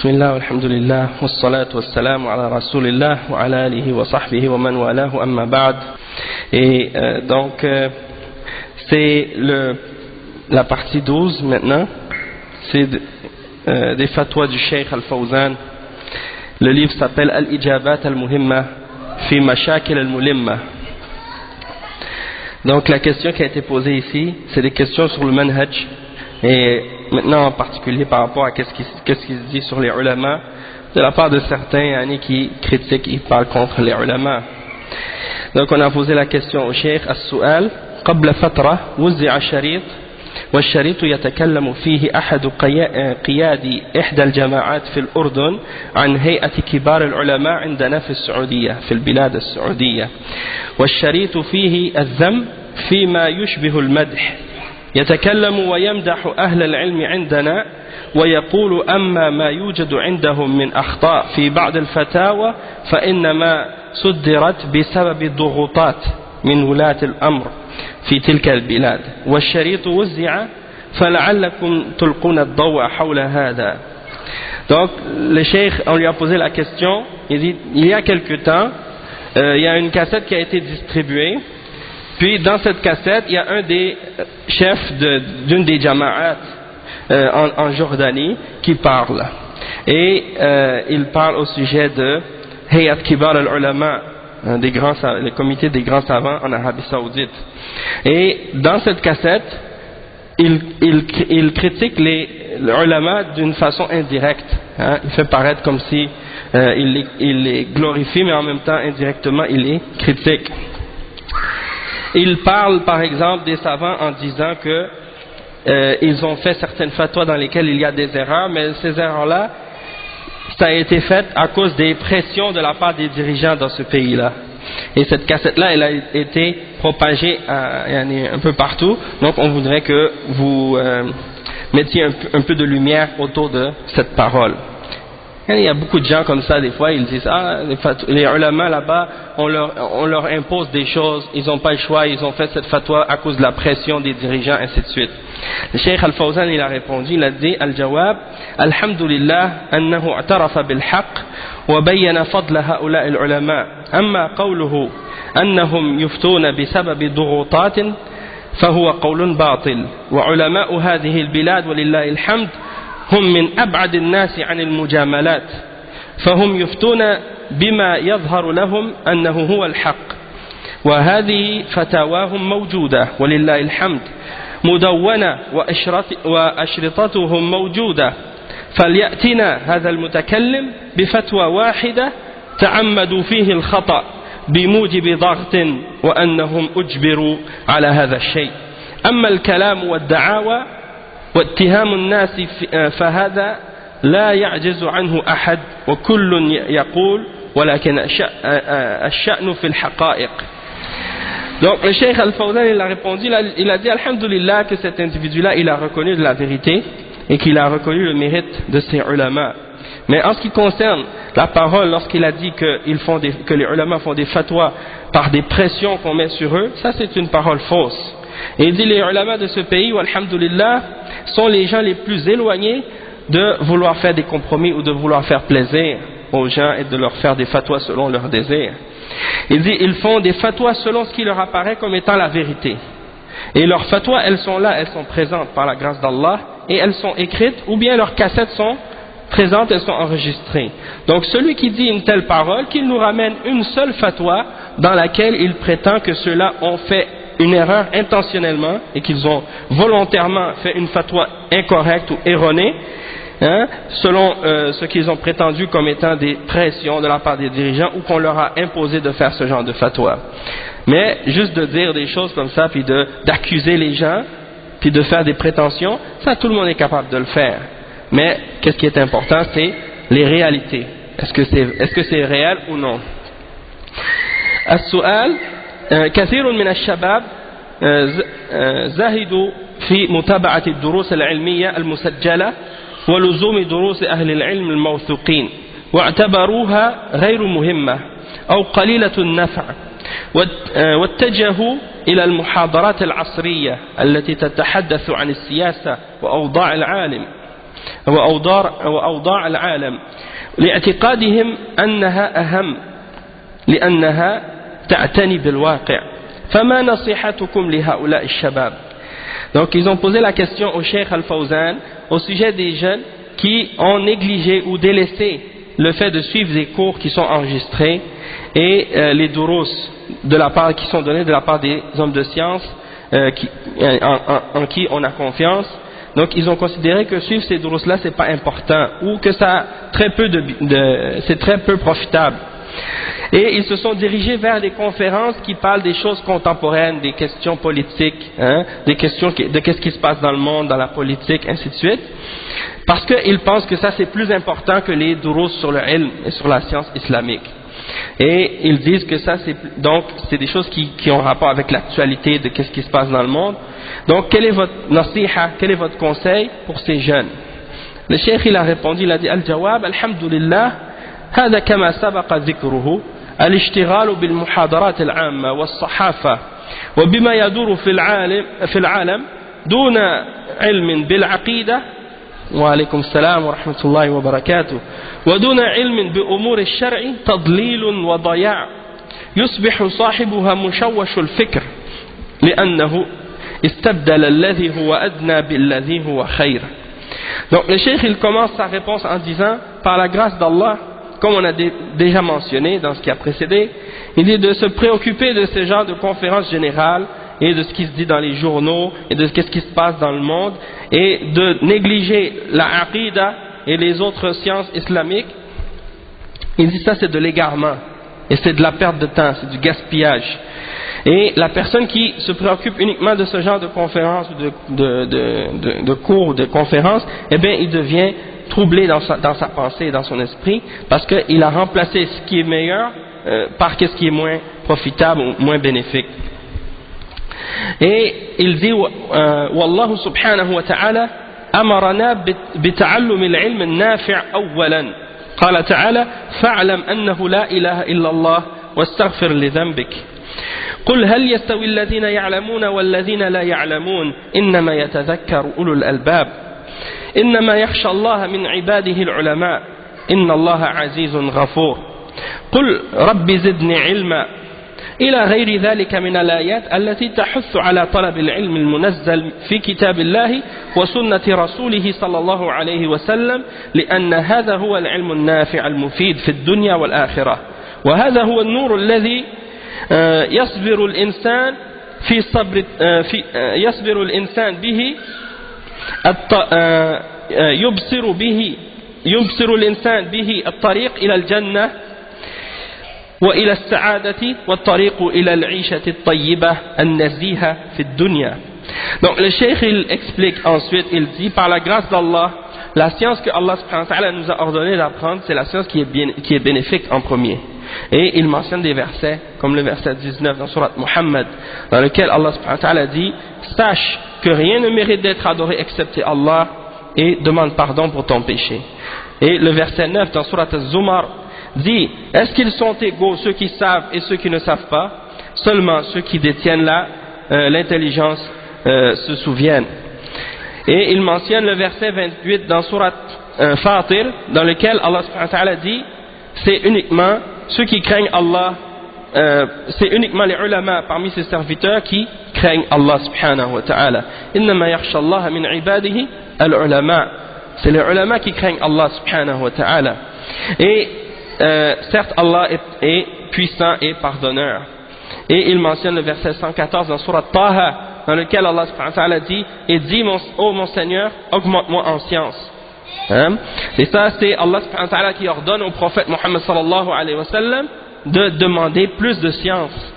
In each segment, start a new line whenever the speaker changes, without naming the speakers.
بسم الله والحمد لله والصلاة والسلام على رسول الله وعلى آله وصحبه ومن والاه أما بعد. Et donc c'est la partie 12 maintenant, c'est des fatwas du Cheikh Al-Fawzan. Le livre s'appelle Al-Ijabat Al-Muhimma fi Mashakil Al-Mulimma. Donc la question qui a été posée ici, c'est des questions sur le manhaj, et maintenant en particulier par rapport à qu'est-ce qui se dit sur les ulama de la part de certains qui critiquent, ils parlent contre les ulama. Donc on a posé la question au Cheikh As-Su'al قبل فترة وزع شريط والشريط يتكلم فيه أحد قيادي إحدى الجماعات في الأردن عن هيئة كبار العلماء عندنا في السعودية في البلاد السعودية، والشريط فيه الذم فيما يشبه المدح، يتكلم ويمدح أهل العلم عندنا ويقول أما ما يوجد عندهم من أخطاء في بعض الفتاوى فإنما صدرت بسبب الضغوطات من ولاة الأمر في تلك البلاد، والشريط وزع فلعلكم تلقون الضوء حول هذا. Donc le cheikh, on lui a posé la question, il dit il y a quelque temps il y a une cassette qui a été distribuée, puis dans cette cassette il y a un des chefs d'une des jama'at en Jordanie qui parle, et il parle au sujet de Hayat Kibar al-Ulama, le comité des grands savants en Arabie Saoudite. Et dans cette cassette, il critique les ulama d'une façon indirecte. Il fait paraître comme si il les glorifie, mais en même temps indirectement il les critique. Il parle par exemple des savants en disant que ils ont fait certaines fatwas dans lesquelles il y a des erreurs, mais ces erreurs-là, ça a été fait à cause des pressions de la part des dirigeants dans ce pays-là. Et cette cassette-là, elle a été propagée un peu partout. Donc on voudrait que vous mettiez un peu de lumière autour de cette parole. Il y a beaucoup de gens comme ça, des fois, ils disent les ulama là-bas, on leur impose des choses, ils n'ont pas le choix, ils ont fait cette fatwa à cause de la pression des dirigeants, ainsi de suite. Le Cheikh Al-Fawzan, il a répondu, il a dit Al-Jawab, Alhamdulillah, annahu a'tarafa bil-haqq wa bayyana fadla ha'ula'i al-ulama. Amma qawluhu annahum yuftuna bisababi dughutatin fahuwa qawlun batil. Wa ulama'u hadhihi al-bilad walillahi al-hamd هم من أبعد الناس عن المجاملات، فهم يفتون بما يظهر لهم أنه هو الحق، وهذه فتاواهم موجودة ولله الحمد مدونة وأشرطتهم موجودة، فليأتنا هذا المتكلم بفتوى واحدة تعمدوا فيه الخطأ بموجب ضغط وأنهم أجبروا على هذا الشيء. أما الكلام والدعاوى واتهام الناس فهذا لا يعجز عنه أحد وكل يقول ولكن الشأن في الحقائق. Donc le Cheikh Al-Fawzan, il a répondu, il a dit Alhamdulillah que cet individu-là il a reconnu de la vérité et qu'il a reconnu le mérite de ses ulama. Mais en ce qui concerne la parole, lorsqu'il a dit que les ulama font des fatwas par des pressions qu'on met sur eux, ça c'est une parole fausse. Et il dit les ulama de ce pays, alhamdulillah, sont les gens les plus éloignés de vouloir faire des compromis ou de vouloir faire plaisir aux gens et de leur faire des fatwas selon leurs désirs. Il dit ils font des fatwas selon ce qui leur apparaît comme étant la vérité. Et leurs fatwas, elles sont là, elles sont présentes par la grâce d'Allah, et elles sont écrites, ou bien leurs cassettes sont présentes, elles sont enregistrées. Donc celui qui dit une telle parole, qu'il nous ramène une seule fatwa dans laquelle il prétend que ceux-là ont fait une erreur intentionnellement et qu'ils ont volontairement fait une fatwa incorrecte ou erronée, selon ce qu'ils ont prétendu comme étant des pressions de la part des dirigeants ou qu'on leur a imposé de faire ce genre de fatwa. Mais juste de dire des choses comme ça, puis d'accuser les gens, puis de faire des prétentions, ça tout le monde est capable de le faire. Mais qu'est-ce qui est important, c'est les réalités. Est-ce que c'est réel ou non? As-su'al كثير من الشباب زهدوا في متابعة الدروس العلمية المسجلة ولزوم دروس أهل العلم الموثوقين واعتبروها غير مهمة أو قليلة النفع واتجهوا إلى المحاضرات العصرية التي تتحدث عن السياسة وأوضاع العالم وأوضاع العالم لاعتقادهم أنها أهم لأنها تعتني بالواقع فما نصيحتكم لهؤلاء الشباب. Donc ils ont posé la question au Cheikh Al-Fawzan au sujet des jeunes qui ont négligé ou délaissé le fait de suivre des cours qui sont enregistrés et les durous qui sont donnés de la part des hommes de science en qui on a confiance. Donc ils ont considéré que suivre ces durous là c'est pas important ou que ça c'est très peu profitable. Et ils se sont dirigés vers des conférences qui parlent des choses contemporaines, des questions politiques, des questions de qu'est-ce qui se passe dans le monde, dans la politique, ainsi de suite, parce qu'ils pensent que ça c'est plus important que les durous sur le ilm et sur la science islamique. Et ils disent que ça c'est des choses qui ont rapport avec l'actualité de qu'est-ce qui se passe dans le monde. Donc quel est votre nasiha, quel est votre conseil pour ces jeunes? Le cheikh il a répondu, il a dit al-jawab alhamdulillah هذا كما سبق ذكره الاشتغال بالمحاضرات العامة والصحافة وبما يدور في العالم دون علم بالعقيدة وعليكم السلام ورحمة الله وبركاته ودون علم بأمور الشرع تضليل وضياع يصبح صاحبها مشوش الفكر لأنه استبدل الذي هو أدنى بالذي هو خير. Donc le cheikh il commence sa réponse en disant par la grâce d'Allah, comme on a déjà mentionné dans ce qui a précédé, il dit de se préoccuper de ce genre de conférences générales et de ce qui se dit dans les journaux et de ce qui se passe dans le monde et de négliger la aqida et les autres sciences islamiques. Il dit ça c'est de l'égarement et c'est de la perte de temps, c'est du gaspillage. Et la personne qui se préoccupe uniquement de ce genre de conférences, de cours ou de conférences, eh bien il devient troublé dans sa pensée et dans son esprit parce qu'il a remplacé ce qui est meilleur par ce qui est moins profitable ou moins bénéfique. Et il dit Wallahu subhanahu wa ta'ala amarana bita'allum al-ilm an-nafi' awwalan qala ta'ala fa'lam annahu la ilaha illa Allah wastaghfir li dhanbik قل هل يستوي الذين يعلمون والذين لا يعلمون إنما يتذكر أولو الألباب إنما يخشى الله من عباده العلماء إن الله عزيز غفور قل رب زدني علما إلى غير ذلك من الآيات التي تحث على طلب العلم المنزل في كتاب الله وسنة رسوله صلى الله عليه وسلم لأن هذا هو العلم النافع المفيد في الدنيا والآخرة وهذا هو النور الذي يصبر الإنسان يصبر الإنسان به يبصر الإنسان به الطريق إلى الجنة وإلى السعادة والطريق إلى العيشة الطيبة النزيهة في الدنيا. Donc le cheikh il explique ensuite, il dit par la grâce d'Allah, la science que Allah subhanahu wa ta'ala nous a ordonné d'apprendre, c'est la science qui est bénéfique en premier. Et il mentionne des versets comme le verset 19 dans Surat Muhammad dans lequel Allah subhanahu wa ta'ala dit sache que rien ne mérite d'être adoré excepté Allah et demande pardon pour ton péché. Et le verset 9 dans Surat Az-Zumar dit est-ce qu'ils sont égaux ceux qui savent et ceux qui ne savent pas? Seulement ceux qui détiennent l'intelligence se souviennent. Et il mentionne le verset 28 dans Surat Fatir dans lequel Allah subhanahu wa ta'ala dit c'est uniquement ceux qui craignent Allah, c'est uniquement les ulama parmi ses serviteurs qui craignent Allah subhanahu wa ta'ala. Innama yakhsha Allah min ibadihi al-ulama. C'est les ulama qui craignent Allah subhanahu wa ta'ala. Et certes Allah est puissant et pardonneur. Et il mentionne le verset 114 dans Surat Taha dans lequel Allah subhanahu wa ta'ala dit et dit ô mon Seigneur augmente-moi en science. Et ça c'est Allah subhanahu wa ta'ala qui ordonne au prophète Muhammad sallallahu alayhi wa sallam de demander plus de science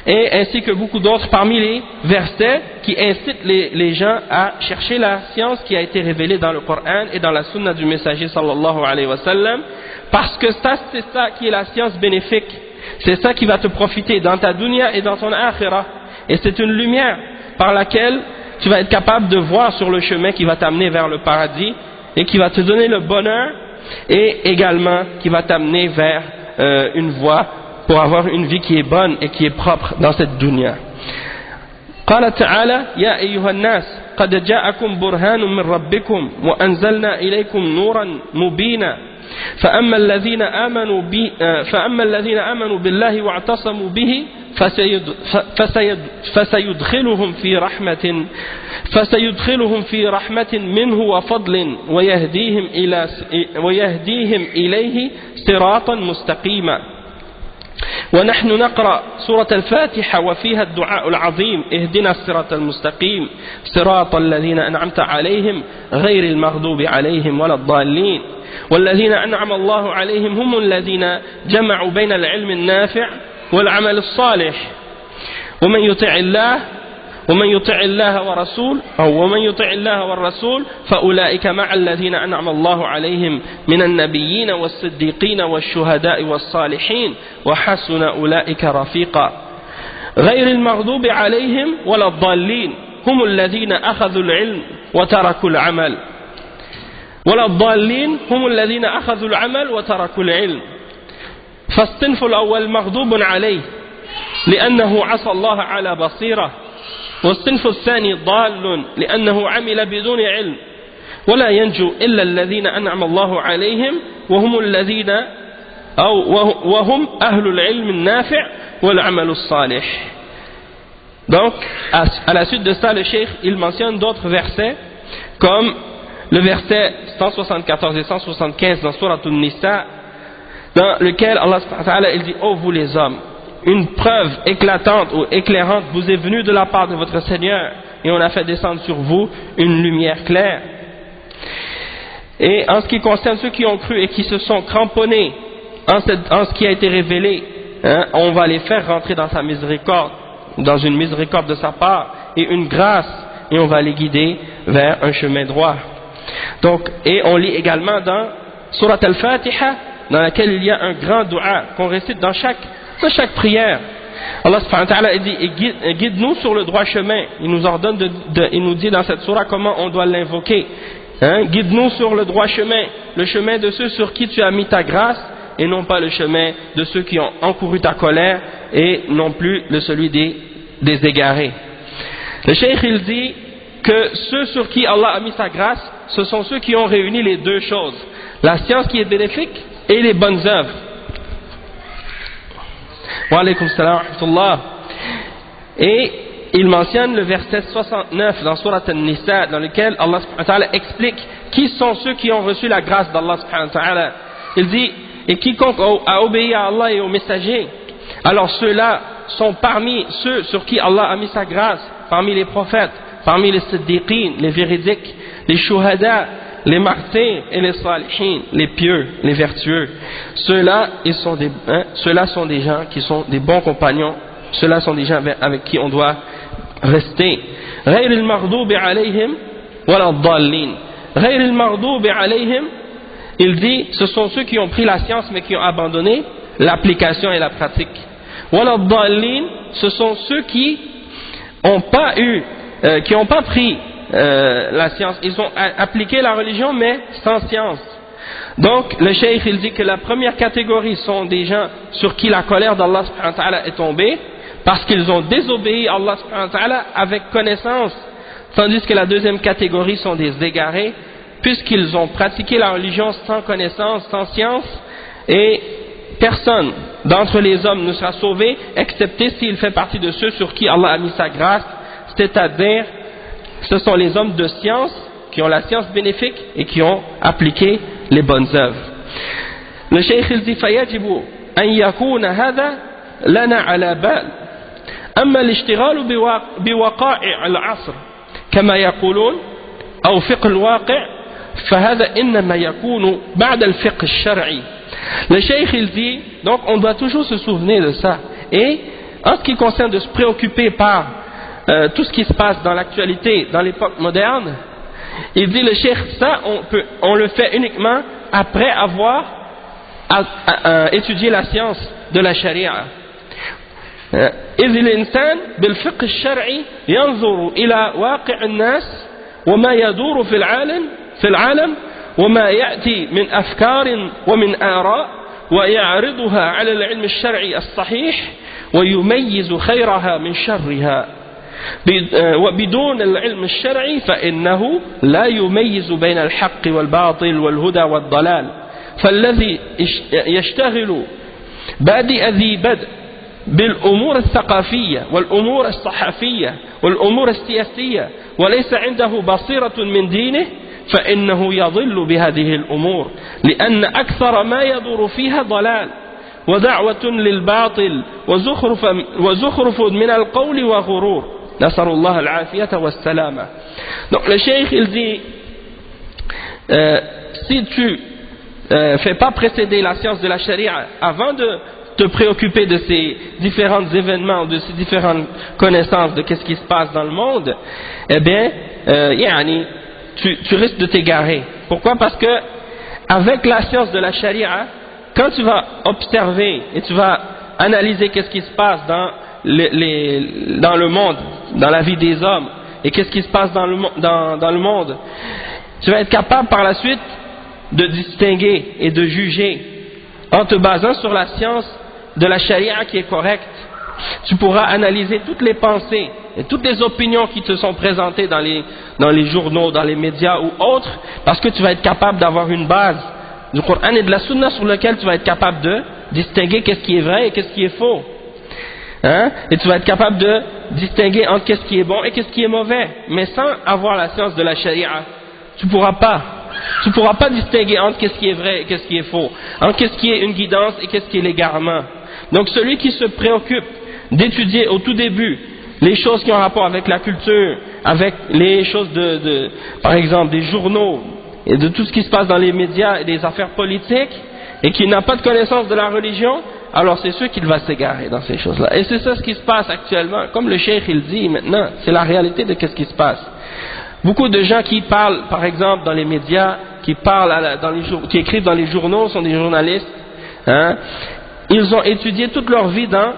et ainsi que beaucoup d'autres parmi les versets qui incitent les gens à chercher la science qui a été révélée dans le Coran et dans la sunna du messager sallallahu alayhi wa sallam parce que ça c'est ça qui est la science bénéfique, c'est ça qui va te profiter dans ta dunya et dans ton akhirah et c'est une lumière par laquelle tu vas être capable de voir sur le chemin qui va t'amener vers le paradis et qui va te donner le bonheur et également qui va t'amener vers une voie pour avoir une vie qui est bonne et qui est propre dans cette dunya. قال تعالى يا أيها الناس قد جاءكم برهان من ربكم وأنزلنا إليكم نورا مبينا فأما الذين آمنوا بالله واعتصموا به فسيدخلهم في رحمة منه وفضل ويهديهم إليه صراطا مستقيما. ونحن نقرأ سورة الفاتحة وفيها الدعاء العظيم اهدنا الصراط المستقيم صراط الذين أنعمت عليهم غير المغضوب عليهم ولا الضالين. والذين أنعم الله عليهم هم الذين جمعوا بين العلم النافع والعمل الصالح. ومن يطع الله والرسول فأولئك مع الذين أنعم الله عليهم من النبيين والصديقين والشهداء والصالحين وحسن أولئك رفيقا. غير المغضوب عليهم ولا الضالين هم الذين أخذوا العلم وتركوا العمل العلم. فالصنف الأول مغضوب عليه لأنه عصى الله على بصيرة، والصنف الثاني ضال لأنه عمل بدون علم. ولا ينجو إلا الذين أنعم الله عليهم وهم أهل العلم النافع والعمل الصالح. Donc, à la suite de ça, le cheikh, il mentionne d'autres versets, comme le verset 174 et 175 dans Surat An-Nisa, dans lequel Allah subhanahu wa ta'ala il dit: ô vous les hommes, une preuve éclatante ou éclairante vous est venue de la part de votre Seigneur, et on a fait descendre sur vous une lumière claire. Et en ce qui concerne ceux qui ont cru et qui se sont cramponnés en ce qui a été révélé, on va les faire rentrer dans sa miséricorde, dans une miséricorde de sa part et une grâce, et on va les guider vers un chemin droit. Donc, et on lit également dans Surat Al-Fatiha, dans laquelle il y a un grand dua qu'on récite dans chaque prière. Allah subhanahu wa ta'ala dit: guide-nous sur le droit chemin. Il nous ordonne il nous dit dans cette surah comment on doit l'invoquer. Guide-nous sur le droit chemin, le chemin de ceux sur qui tu as mis ta grâce, et non pas le chemin de ceux qui ont encouru ta colère, et non plus celui des égarés. Le cheikh il dit que ceux sur qui Allah a mis sa grâce, ce sont ceux qui ont réuni les deux choses, la science qui est bénéfique et les bonnes œuvres. Wa alaykum salam wa rahmatullah. Et il mentionne le verset 69 dans Surat An-Nisa, dans lequel Allah subhanahu wa ta'ala explique qui sont ceux qui ont reçu la grâce d'Allah subhanahu wa ta'ala. Il dit: et quiconque a obéi à Allah et aux messagers, alors ceux-là sont parmi ceux sur qui Allah a mis sa grâce, parmi les prophètes, parmi les siddiqines, les véridiques, les shuhada, les martyrs et les salihin, les pieux, les vertueux. Ceux-là sont des gens qui sont des bons compagnons, ceux-là sont des gens avec qui on doit rester. غير المغضوب عليهم ولا الضالين. غير المغضوب عليهم, il dit, ce sont ceux qui ont pris la science mais qui ont abandonné l'application et la pratique. ولا الضالين, ce sont ceux qui n'ont pas pris la science, ils ont appliqué la religion mais sans science. Donc le cheikh il dit que la première catégorie sont des gens sur qui la colère d'Allah subhanahu wa ta'ala est tombée parce qu'ils ont désobéi à Allah subhanahu wa ta'ala avec connaissance, tandis que la deuxième catégorie sont des égarés puisqu'ils ont pratiqué la religion sans connaissance, sans science, et personne d'entre les hommes ne sera sauvé excepté s'il fait partie de ceux sur qui Allah a mis sa grâce, c'est-à-dire ce sont les hommes de science qui ont la science bénéfique et qui ont appliqué les bonnes œuvres. Le cheikh il dit: فيجب أن يكون هذا لنا على بال أما الاشتغال بوقائع العصر كما يقولون أو فقه الواقع فهذا إنما يكون بعد الفقه الشرعي. Le cheikh il dit, donc on doit toujours se souvenir de ça, et en ce qui concerne de se préoccuper par tout ce qui se passe dans l'actualité, dans l'époque moderne, il dit le cheikh, ça on le fait uniquement après avoir étudié la science de la charia. إذ الإنسان بالفقه الشرعي ينظر إلى واقع الناس وما يدور في العالم وما يأتي من أفكار ومن آراء ويعرضها على العلم الشرعي الصحيح ويميز خيرها من شرها وبدون العلم الشرعي فإنه لا يميز بين الحق والباطل والهدى والضلال فالذي يشتغل بادئ ذي بدء بالأمور الثقافية والأمور الصحفية والأمور السياسية وليس عنده بصيرة من دينه فإنه يضل بهذه الأمور لأن أكثر ما يدور فيها ضلال ودعوة للباطل وزخرف من القول وغرور نسأل الله العافية والسلامة. Donc le cheikh il dit si tu fais pas précéder la science de la charia avant de te préoccuper de ces différents événements, de ces différentes connaissances de qu'est-ce qui se passe dans le monde, eh bien, tu risques de t'égarer. Pourquoi? Parce que avec la science de la charia, quand tu vas observer et tu vas analyser qu'est-ce qui se passe dans le monde, dans la vie des hommes, et qu'est-ce qui se passe dans le monde, tu vas être capable par la suite de distinguer et de juger en te basant sur la science de la charia qui est correcte. Tu pourras analyser toutes les pensées et toutes les opinions qui te sont présentées dans les journaux, dans les médias ou autres, parce que tu vas être capable d'avoir une base du Coran et de la Sunna sur laquelle tu vas être capable de distinguer qu'est-ce qui est vrai et qu'est-ce qui est faux. Et tu vas être capable de distinguer entre qu'est-ce qui est bon et qu'est-ce qui est mauvais. Mais sans avoir la science de la charia, tu pourras pas distinguer entre qu'est-ce qui est vrai et qu'est-ce qui est faux, entre qu'est-ce qui est une guidance et qu'est-ce qui est l'égarement. Donc celui qui se préoccupe d'étudier au tout début les choses qui ont rapport avec la culture, avec les choses par exemple des journaux et de tout ce qui se passe dans les médias et des affaires politiques, et qui n'a pas de connaissance de la religion, alors c'est sûr qu'il va s'égarer dans ces choses-là. Et c'est ça ce qui se passe actuellement. Comme le cheikh il dit maintenant, c'est la réalité de qu'est-ce qui se passe. Beaucoup de gens qui parlent, par exemple, dans les médias, qui écrivent dans les journaux, sont des journalistes, ils ont étudié toute leur vie dans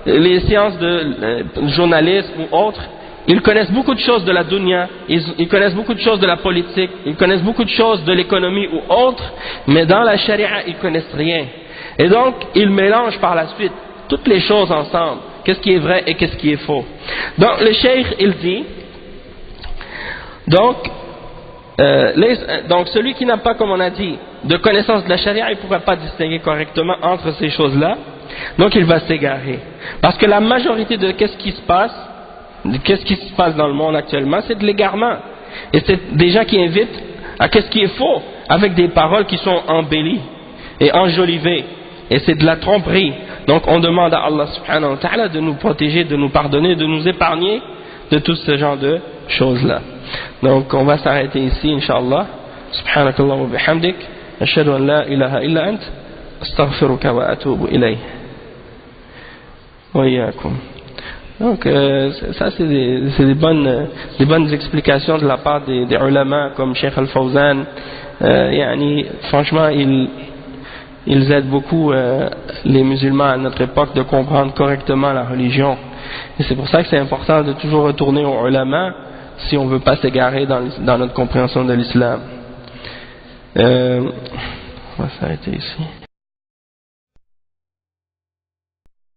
les sciences de journalisme ou autres. Ils connaissent beaucoup de choses de la dunya, ils connaissent beaucoup de choses de la politique, ils connaissent beaucoup de choses de l'économie ou autres, mais dans la charia, ils connaissent rien. Et donc, ils mélangent par la suite toutes les choses ensemble, qu'est-ce qui est vrai et qu'est-ce qui est faux. Donc, le cheikh, il dit, donc celui qui n'a pas, comme on a dit, de connaissance de la charia, il ne pourra pas distinguer correctement entre ces choses-là, donc il va s'égarer. Parce que la majorité de qu'est-ce qui se passe dans le monde actuellement, c'est de l'égarement. Et c'est des gens qui invitent à qu'est-ce qui est faux, avec des paroles qui sont embellies et enjolivées. Et c'est de la tromperie. Donc on demande à Allah subhanahu wa ta'ala de nous protéger, de nous pardonner, de nous épargner de tout ce genre de choses-là. Donc on va s'arrêter ici, Inch'Allah. Subhanakallah wa bihamdik. Ashhadu an la ilaha illa ant. Astaghfiruka wa atubu ilayh. Wa iyyakum. Donc ça c'est des bonnes explications de la part des ulama comme Cheikh Al-Fawzan. Franchement ils aident beaucoup les musulmans à notre époque de comprendre correctement la religion. Et c'est pour ça que c'est important de toujours retourner aux ulama si on ne veut pas s'égarer dans notre compréhension de l'islam. On va s'arrêter ici.